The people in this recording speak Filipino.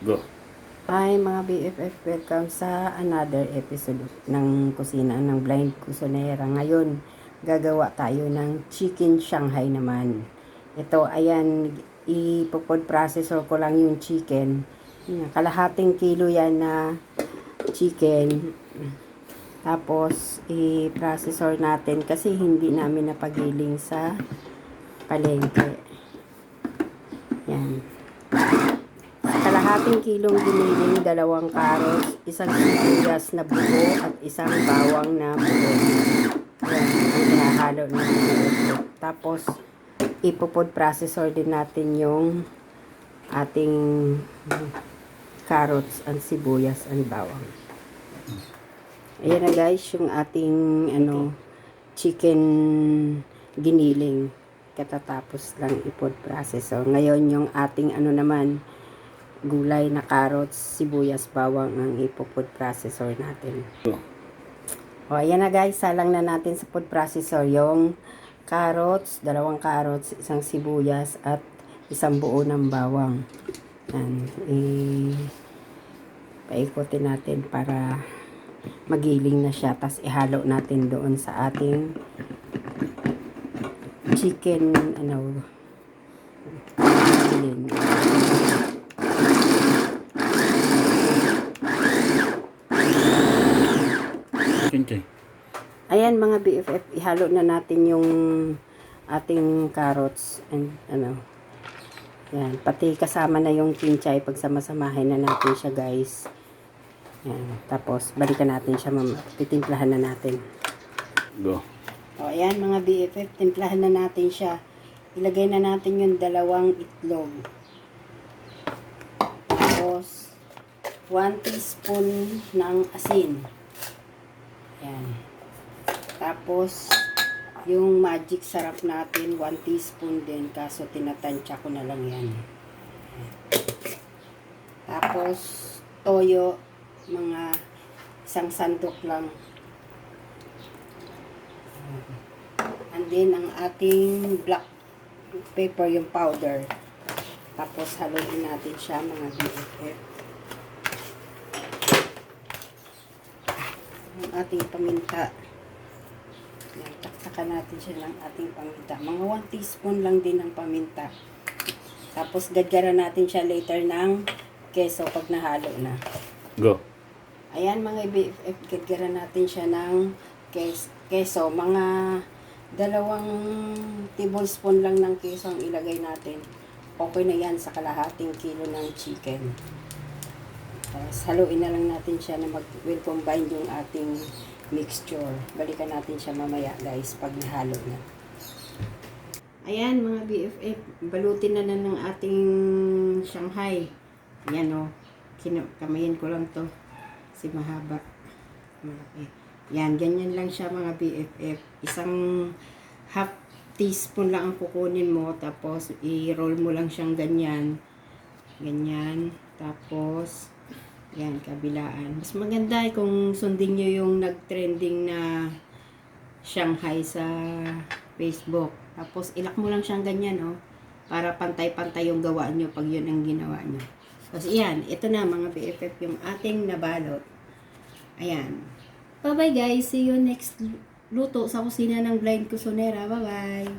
Go. Hi mga BFF, welcome sa another episode ng kusina ng Blind Kusinera. Ngayon, gagawa tayo ng chicken Shanghai naman. Ito, ayan, ipo-food processor ko lang yung chicken. Kalahating kilo yan na chicken. Tapos, i-processor natin kasi hindi namin napagiling sa palengke. Yan. Kalahating kilong giniling, 2 carrots, isang sibuyas na buo at isang bawang na buo. Yan, ang ihahalo natin. Tapos, ipo-food processor din natin yung ating carrots and sibuyas and bawang. Ayan na guys, yung ating chicken giniling. Katatapos lang i-food processor. Ngayon, yung ating naman, gulay na carrots, sibuyas, bawang ang ipo-food processor natin. O, ayan na guys, salang na natin sa food processor yung carrots, 2 carrots, isang sibuyas at isang buo ng bawang. Yan, paikutin natin para magiling na siya. Tapos ihalo natin doon sa ating chicken giniling. Ayan mga BFF, ihalo na natin yung ating carrots and yan, pati kasama na yung kinchay, pagsamasamahin na natin siya guys. Yan, tapos balikan natin siya, titimplahan na natin. Go. O ayan mga BFF, timplahan na natin siya. Ilagay na natin yung 2 itlog. Tapos 1 teaspoon ng asin. Yan. Tapos, yung magic sarap natin, 1 teaspoon din. Kaso, tinatansya ko na lang yan. Tapos, toyo, mga 1 sandok lang. And then, ang ating black pepper, yung powder. Tapos, haluin natin siya, mga BFF. Ang ating paminta. Yan, taktakan natin siya ng ating paminta. Mga 1 teaspoon lang din ng paminta. Tapos, gadgaran natin siya later ng keso pag nahalo na. Go. Ayan mga BFF, gadgaran natin siya ng keso. Mga 2 tablespoon lang ng keso ang ilagay natin. Okay na yan sa kalahating kilo ng chicken. Tapos, haluin na lang natin siya na will combine yung ating mixture. Balikan natin siya mamaya guys pag nahalo na. Ayan mga BFF, balutin na ng ating Shanghai. Ayan o, kamayin ko lang to kasi mahaba. Yan, ganyan lang siya mga BFF. Isang half teaspoon lang ang kukunin mo, tapos i-roll mo lang siyang ganyan. Ganyan, tapos yan, kabilaan. Mas maganda kung sundin nyo yung nag-trending na Shanghai sa Facebook. Tapos, ilak mo lang siyang ganyan, para pantay-pantay yung gawa nyo pag yun ang ginawa nyo. Tapos, yan. Ito na, mga BFF, yung ating nabalot. Ayan. Bye-bye, guys. See you next luto sa kusina ng Blind Kusinera. Bye-bye.